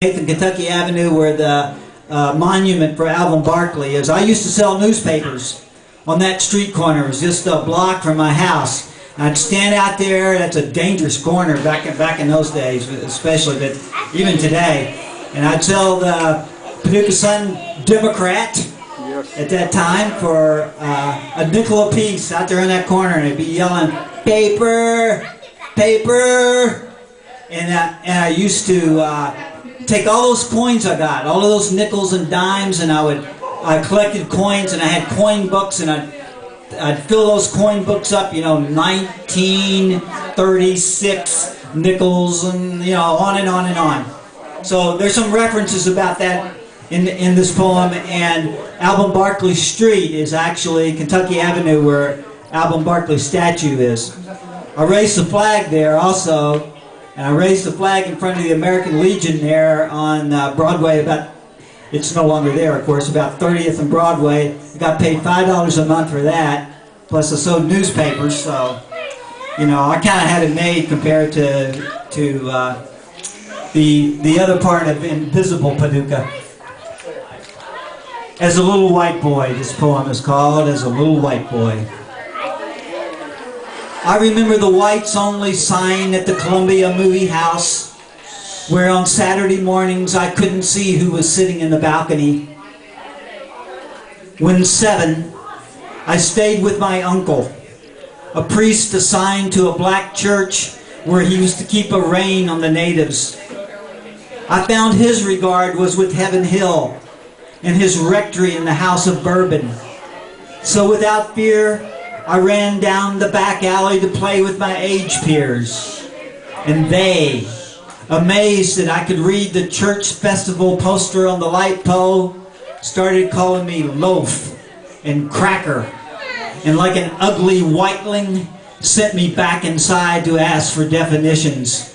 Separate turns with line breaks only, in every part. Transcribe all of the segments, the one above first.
In Kentucky Avenue, where the monument for Alvin Barkley is. I used to sell newspapers on that street corner. It was just a block from my house. I'd stand out there. That's a dangerous corner back in those days, especially, but even today. And I'd sell the Paducah Sun Democrat at that time for a nickel a piece out there in that corner, and they'd be yelling, "Paper, paper!" And I used to take all those coins I got, all of those nickels and dimes, and I collected coins, and I had coin books, and I'd fill those coin books up, 1936 nickels, and on and on and on. So there's some references about that in this poem, and Alvin Barkley Street is actually Kentucky Avenue, where Alvin Barkley's statue is. I raised the flag there also. And I raised the flag in front of the American Legion there on Broadway. It's no longer there, of course, about 30th and Broadway. I got paid $5 a month for that, plus I sold newspapers. So, I kind of had it made compared to the other part of invisible Paducah. As a Little White Boy, this poem is called As a Little White Boy. I remember the whites-only sign at the Columbia Movie House, where on Saturday mornings I couldn't see who was sitting in the balcony. When 7, I stayed with my uncle, a priest assigned to a black church where he used to keep a rein on the natives. I found his regard was with Heaven Hill and his rectory in the House of Bourbon. So without fear, I ran down the back alley to play with my age peers, and they, amazed that I could read the church festival poster on the light pole, started calling me loaf and cracker, and like an ugly whiteling, sent me back inside to ask for definitions.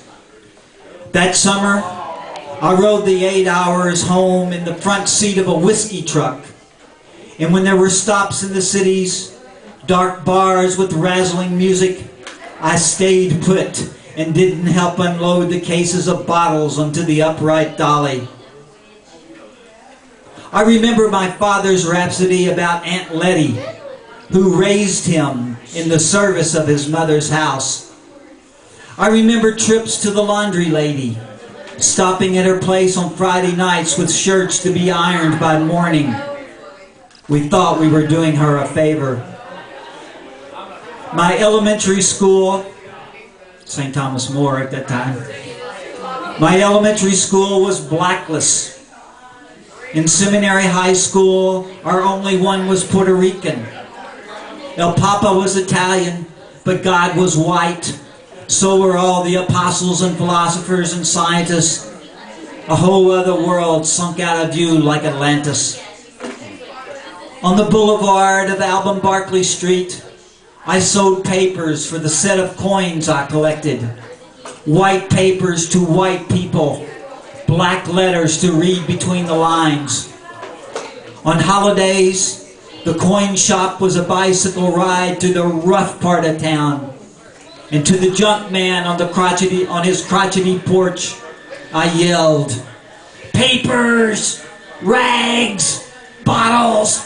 That summer, I rode the 8 hours home in the front seat of a whiskey truck, and when there were stops in the cities, dark bars with razzling music, I stayed put and didn't help unload the cases of bottles onto the upright dolly. I remember my father's rhapsody about Aunt Letty, who raised him in the service of his mother's house. I remember trips to the laundry lady, stopping at her place on Friday nights with shirts to be ironed by morning. We thought we were doing her a favor. My elementary school, St. Thomas More at that time, my elementary school was blackless. In Seminary High School, our only one was Puerto Rican. El Papa was Italian, but God was white. So were all the apostles and philosophers and scientists. A whole other world sunk out of view like Atlantis. On the boulevard of Alvin Barkley Street, I sewed papers for the set of coins I collected. White papers to white people. Black letters to read between the lines. On holidays, the coin shop was a bicycle ride to the rough part of town. And to the junk man on his crotchety porch, I yelled, "Papers! Rags! Bottles!